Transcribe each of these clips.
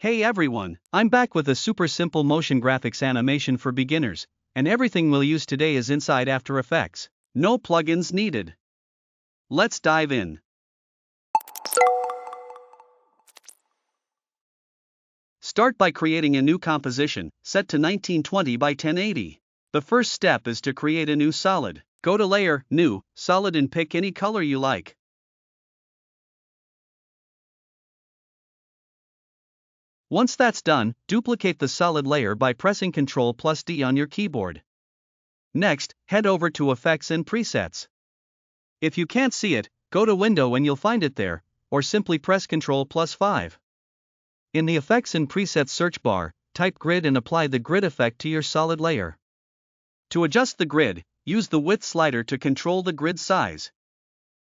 Hey everyone, I'm back with a super simple motion graphics animation for beginners, and everything we'll use today is inside After Effects. No plugins needed. Let's dive in. Start by creating a new composition, set to 1920 by 1080. The first step is to create a new solid. Go to Layer, New, Solid and pick any color you like. Once that's done, duplicate the solid layer by pressing Ctrl+D on your keyboard. Next, head over to Effects and Presets. If you can't see it, go to Window and you'll find it there, or simply press Ctrl+5. In the Effects and Presets search bar, type Grid and apply the grid effect to your solid layer. To adjust the grid, use the width slider to control the grid size.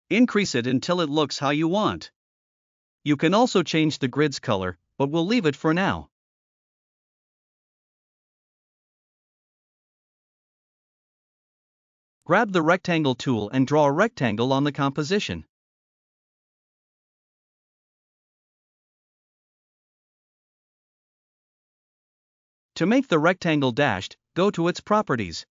Increase it until it looks how you want. You can also change the grid's color, but we'll leave it for now. Grab the rectangle tool and draw a rectangle on the composition. To make the rectangle dashed, go to its properties.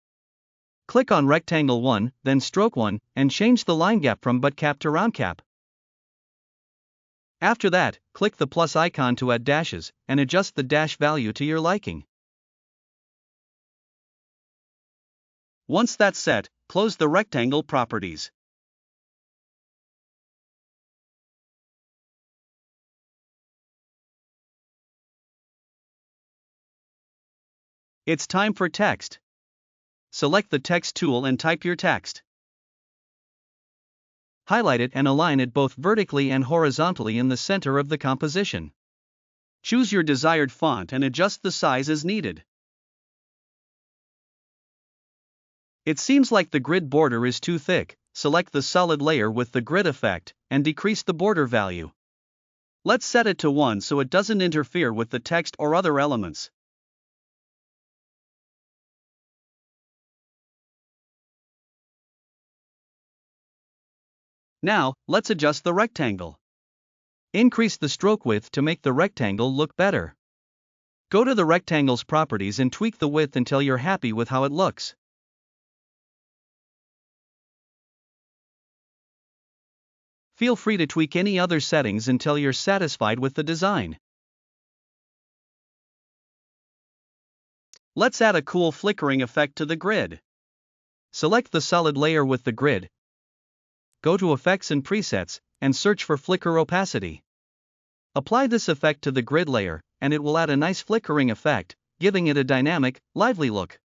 Click on Rectangle 1, then Stroke 1, and change the line gap from butt cap to round cap. After that, click the plus icon to add dashes, and adjust the dash value to your liking. Once that's set, close the rectangle properties. It's time for text. Select the text tool and type your text. Highlight it and align it both vertically and horizontally in the center of the composition. Choose your desired font and adjust the size as needed. It seems like the grid border is too thick. Select the solid layer with the grid effect and decrease the border value. Let's set it to 1 so it doesn't interfere with the text or other elements. Now, let's adjust the rectangle. Increase the stroke width to make the rectangle look better. Go to the rectangle's properties and tweak the width until you're happy with how it looks. Feel free to tweak any other settings until you're satisfied with the design. Let's add a cool flickering effect to the grid. Select the solid layer with the grid. Go to Effects and Presets, and search for Flicker Opacity. Apply this effect to the grid layer, and it will add a nice flickering effect, giving it a dynamic, lively look.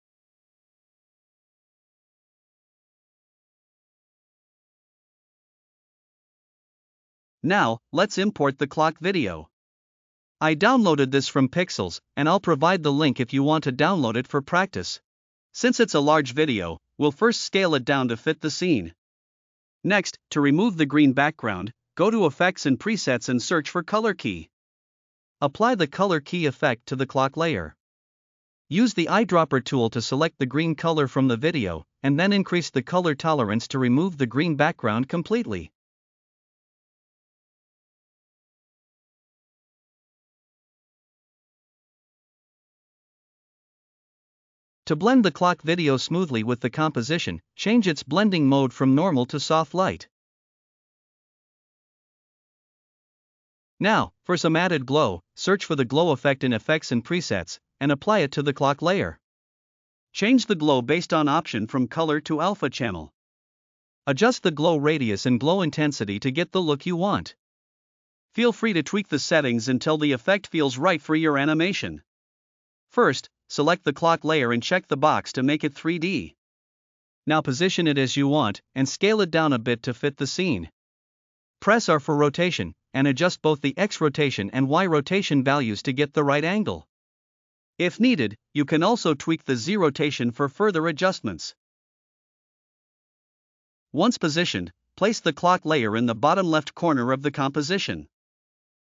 Now, let's import the clock video. I downloaded this from Pixels, and I'll provide the link if you want to download it for practice. Since it's a large video, we'll first scale it down to fit the scene. Next, to remove the green background, go to Effects and Presets and search for Color Key. Apply the Color Key effect to the clock layer. Use the eyedropper tool to select the green color from the video, and then increase the color tolerance to remove the green background completely. To blend the clock video smoothly with the composition, change its blending mode from normal to soft light. Now, for some added glow, search for the glow effect in Effects and Presets, and apply it to the clock layer. Change the glow based on option from color to alpha channel. Adjust the glow radius and glow intensity to get the look you want. Feel free to tweak the settings until the effect feels right for your animation. First, select the clock layer and check the box to make it 3D. Now position it as you want, and scale it down a bit to fit the scene. Press R for rotation, and adjust both the X rotation and Y rotation values to get the right angle. If needed, you can also tweak the Z rotation for further adjustments. Once positioned, place the clock layer in the bottom left corner of the composition.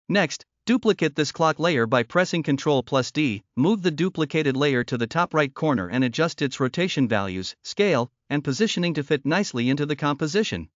Next, duplicate this clock layer by pressing Ctrl+D, move the duplicated layer to the top right corner and adjust its rotation values, scale, and positioning to fit nicely into the composition.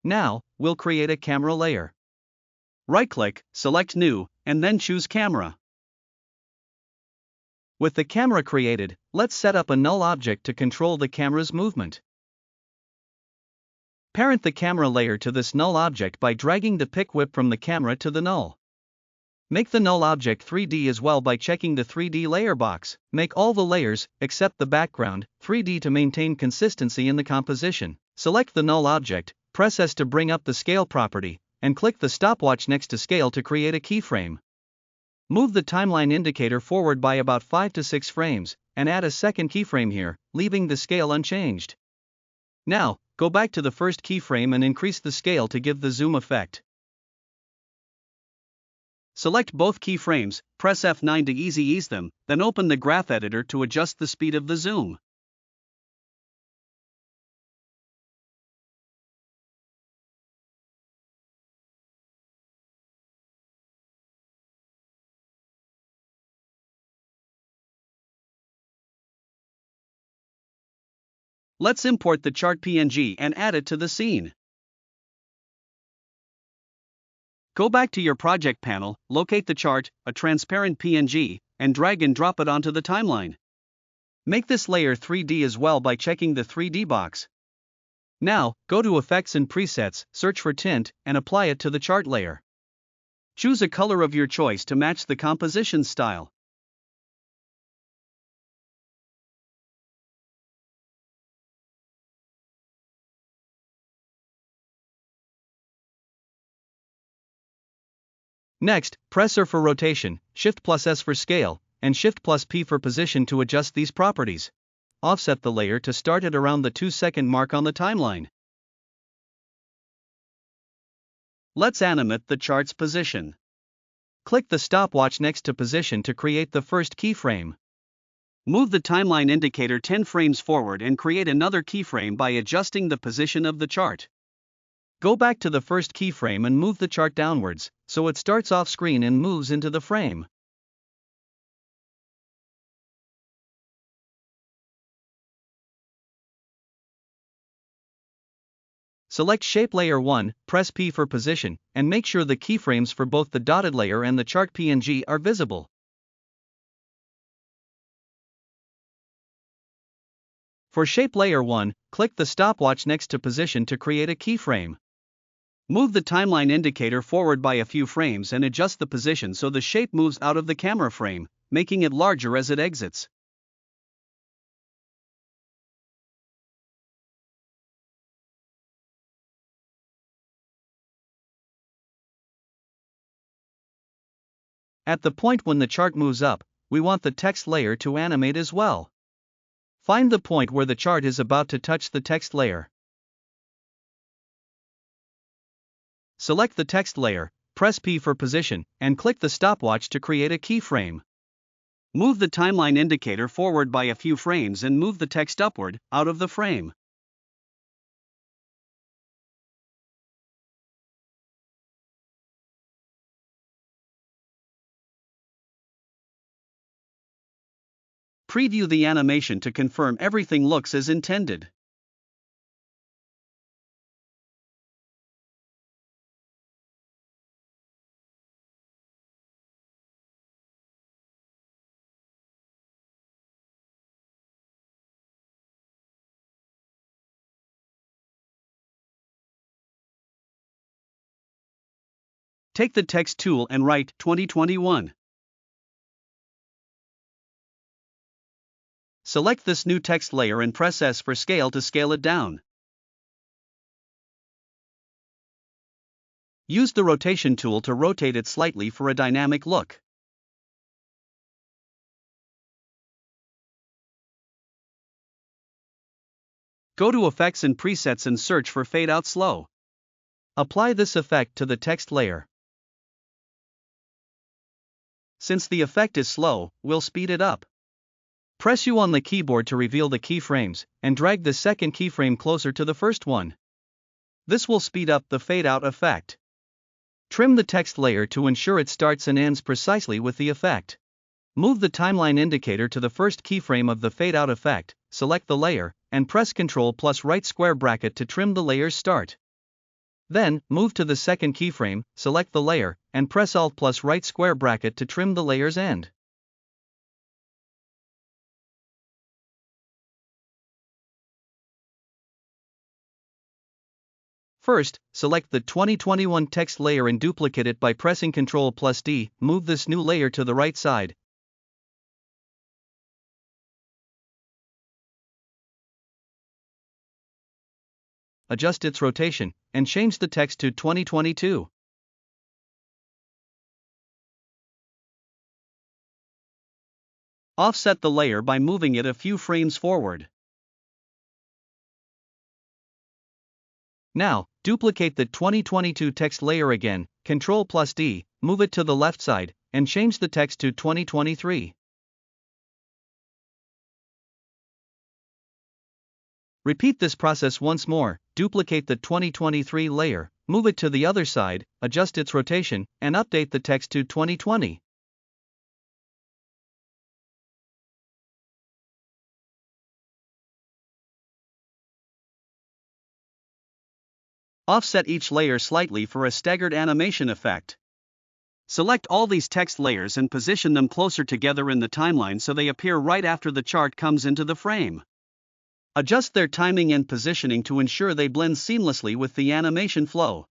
Now, we'll create a camera layer. Right-click, select New, and then choose Camera. With the camera created, let's set up a null object to control the camera's movement. Parent the camera layer to this null object by dragging the pick whip from the camera to the null. Make the null object 3D as well by checking the 3D layer box. Make all the layers, except the background, 3D to maintain consistency in the composition. Select the null object, press S to bring up the scale property, and click the stopwatch next to scale to create a keyframe. Move the timeline indicator forward by about 5 to 6 frames, and add a second keyframe here, leaving the scale unchanged. Now, go back to the first keyframe and increase the scale to give the zoom effect. Select both keyframes, press F9 to easy ease them, then open the graph editor to adjust the speed of the zoom. Let's import the chart PNG and add it to the scene. Go back to your project panel, locate the chart, a transparent PNG, and drag and drop it onto the timeline. Make this layer 3D as well by checking the 3D box. Now, go to Effects and Presets, search for Tint, and apply it to the chart layer. Choose a color of your choice to match the composition style. Next, press R for rotation, Shift+S for scale, and Shift+P for position to adjust these properties. Offset the layer to start at around the 2-second mark on the timeline. Let's animate the chart's position. Click the stopwatch next to position to create the first keyframe. Move the timeline indicator 10 frames forward and create another keyframe by adjusting the position of the chart. Go back to the first keyframe and move the chart downwards, so it starts off screen and moves into the frame. Select Shape Layer 1, press P for position, and make sure the keyframes for both the dotted layer and the chart PNG are visible. For Shape Layer 1, click the stopwatch next to position to create a keyframe. Move the timeline indicator forward by a few frames and adjust the position so the shape moves out of the camera frame, making it larger as it exits. At the point when the chart moves up, we want the text layer to animate as well. Find the point where the chart is about to touch the text layer. Select the text layer, press P for position, and click the stopwatch to create a keyframe. Move the timeline indicator forward by a few frames and move the text upward, out of the frame. Preview the animation to confirm everything looks as intended. Take the text tool and write 2021. Select this new text layer and press S for scale to scale it down. Use the rotation tool to rotate it slightly for a dynamic look. Go to Effects and Presets and search for Fade Out Slow. Apply this effect to the text layer. Since the effect is slow, we'll speed it up. Press U on the keyboard to reveal the keyframes, and drag the second keyframe closer to the first one. This will speed up the fade-out effect. Trim the text layer to ensure it starts and ends precisely with the effect. Move the timeline indicator to the first keyframe of the fade-out effect, select the layer, and press Ctrl plus right square bracket to trim the layer's start. Then, move to the second keyframe, select the layer, and press Alt plus right square bracket to trim the layer's end. First, select the 2021 text layer and duplicate it by pressing Ctrl plus D. Move this new layer to the right side. Adjust its rotation, and change the text to 2022. Offset the layer by moving it a few frames forward. Now, duplicate the 2022 text layer again, Ctrl plus D, move it to the left side, and change the text to 2023. Repeat this process once more, duplicate the 2023 layer, move it to the other side, adjust its rotation, and update the text to 2020. Offset each layer slightly for a staggered animation effect. Select all these text layers and position them closer together in the timeline so they appear right after the chart comes into the frame. Adjust their timing and positioning to ensure they blend seamlessly with the animation flow.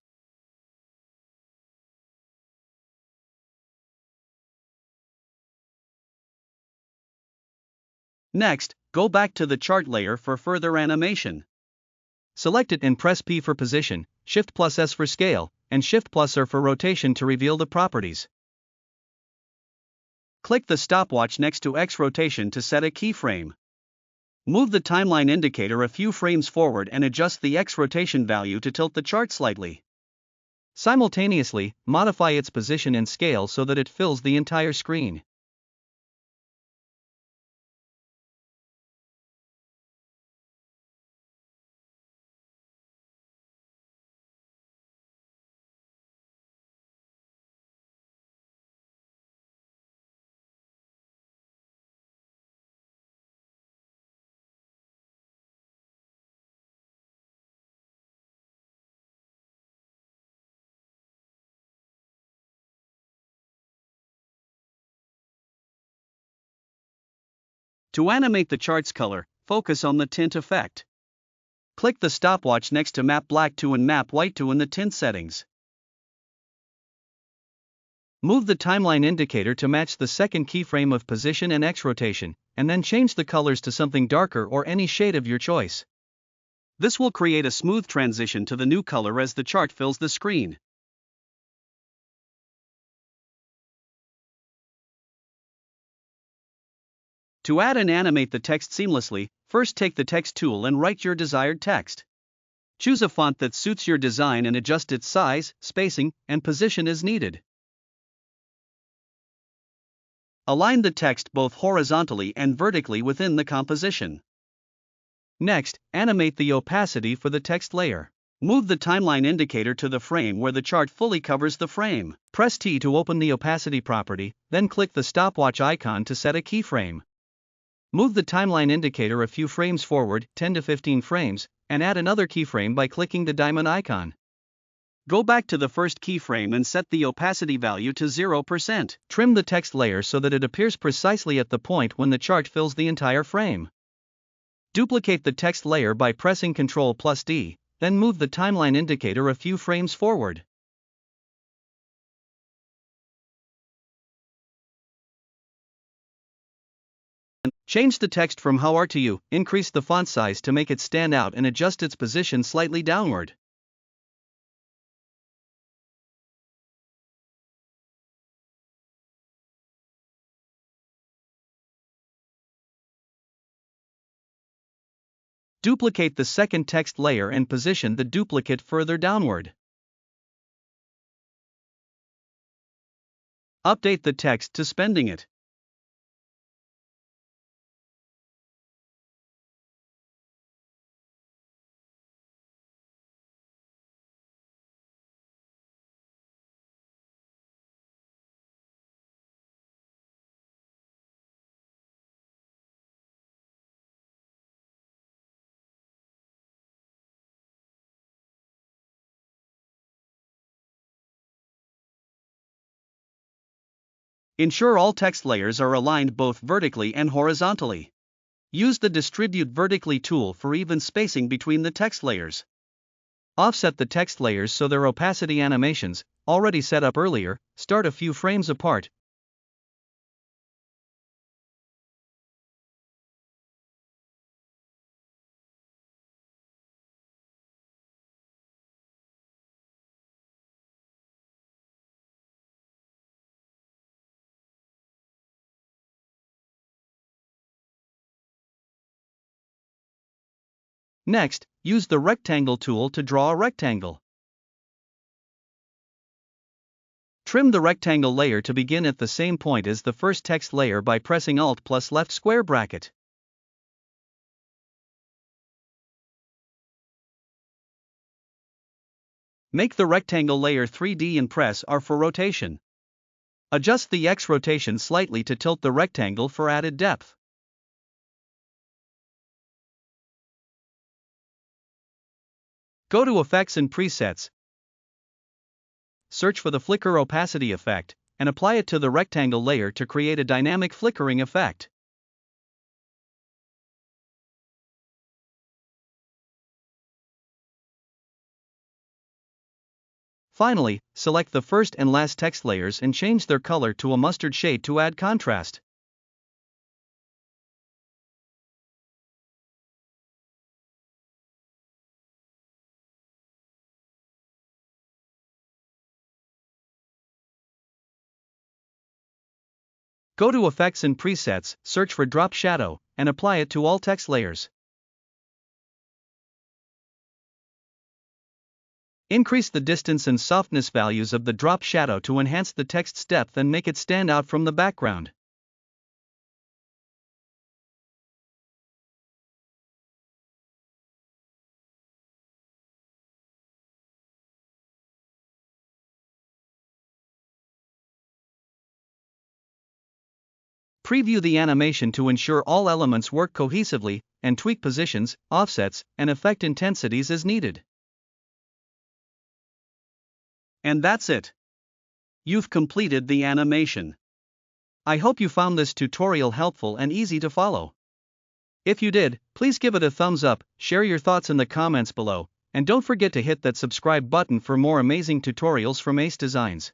Next, go back to the chart layer for further animation. Select it and press P for position, Shift plus S for scale, and Shift plus R for rotation to reveal the properties. Click the stopwatch next to X rotation to set a keyframe. Move the timeline indicator a few frames forward and adjust the X rotation value to tilt the chart slightly. Simultaneously, modify its position and scale so that it fills the entire screen. To animate the chart's color, focus on the tint effect. Click the stopwatch next to Map Black to and Map White to in the tint settings. Move the timeline indicator to match the second keyframe of position and X rotation, and then change the colors to something darker or any shade of your choice. This will create a smooth transition to the new color as the chart fills the screen. To add and animate the text seamlessly, first take the text tool and write your desired text. Choose a font that suits your design and adjust its size, spacing, and position as needed. Align the text both horizontally and vertically within the composition. Next, animate the opacity for the text layer. Move the timeline indicator to the frame where the chart fully covers the frame. Press T to open the opacity property, then click the stopwatch icon to set a keyframe. Move the timeline indicator a few frames forward, 10 to 15 frames, and add another keyframe by clicking the diamond icon. Go back to the first keyframe and set the opacity value to 0%. Trim the text layer so that it appears precisely at the point when the chart fills the entire frame. Duplicate the text layer by pressing Ctrl plus D, then move the timeline indicator a few frames forward. Change the text from HOUR to U, increase the font size to make it stand out and adjust its position slightly downward. Duplicate the second text layer and position the duplicate further downward. Update the text to spending it. Ensure all text layers are aligned both vertically and horizontally. Use the Distribute Vertically tool for even spacing between the text layers. Offset the text layers so their opacity animations, already set up earlier, start a few frames apart. Next, use the Rectangle tool to draw a rectangle. Trim the rectangle layer to begin at the same point as the first text layer by pressing Alt plus left square bracket. Make the rectangle layer 3D and press R for rotation. Adjust the X rotation slightly to tilt the rectangle for added depth. Go to Effects and Presets. Search for the Flicker Opacity effect, and apply it to the rectangle layer to create a dynamic flickering effect. Finally, select the first and last text layers and change their color to a mustard shade to add contrast. Go to Effects and Presets, search for Drop Shadow, and apply it to all text layers. Increase the distance and softness values of the drop shadow to enhance the text's depth and make it stand out from the background. Preview the animation to ensure all elements work cohesively, and tweak positions, offsets, and effect intensities as needed. And that's it. You've completed the animation. I hope you found this tutorial helpful and easy to follow. If you did, please give it a thumbs up, share your thoughts in the comments below, and don't forget to hit that subscribe button for more amazing tutorials from Ace Designs.